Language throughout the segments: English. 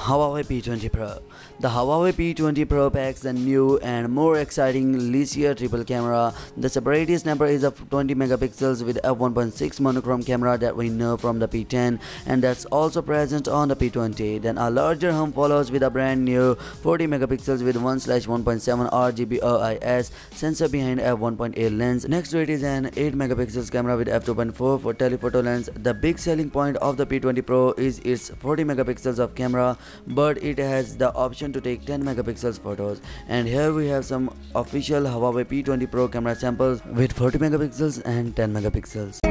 Huawei P20 Pro. The Huawei P20 Pro packs a new and more exciting Linear triple camera. The separately snapper is of 20 megapixels with f1.6 monochrome camera that we know from the P10, and that's also present on the P20. Then a larger hum follows with a brand new 40 megapixels with 1/1.7 RGB OIS sensor behind f1.8 lens. Next to it is an 8 megapixels camera with f2.4 for telephoto lens. The big selling point of the P20 Pro is its 40 megapixels of camera, but it has the option to take 10 megapixels photos. And here we have some official Huawei P20 Pro camera samples with 40 megapixels and 10 megapixels.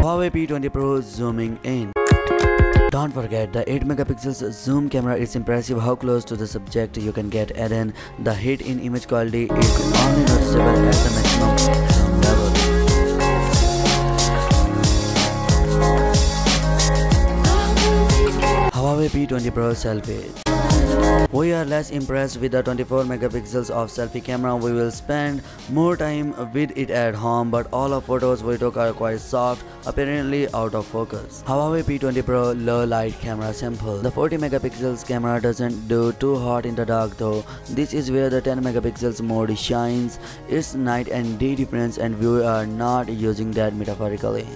Huawei P20 Pro zooming in. Don't forget, the 8 megapixels zoom camera is impressive how close to the subject you can get, and then the hit in image quality is only noticeable at the maximum zoom level. Huawei P20 Pro SELFIES. We are less impressed with the 24 megapixels of selfie camera. We will spend more time with it at home, but all of photos we took are quite soft, apparently out of focus. Huawei P20 Pro low light camera sample. The 40 megapixels camera doesn't do too hot in the dark though. This is where the 10 megapixels mode shines. It's night and day difference, and we are not using that metaphorically.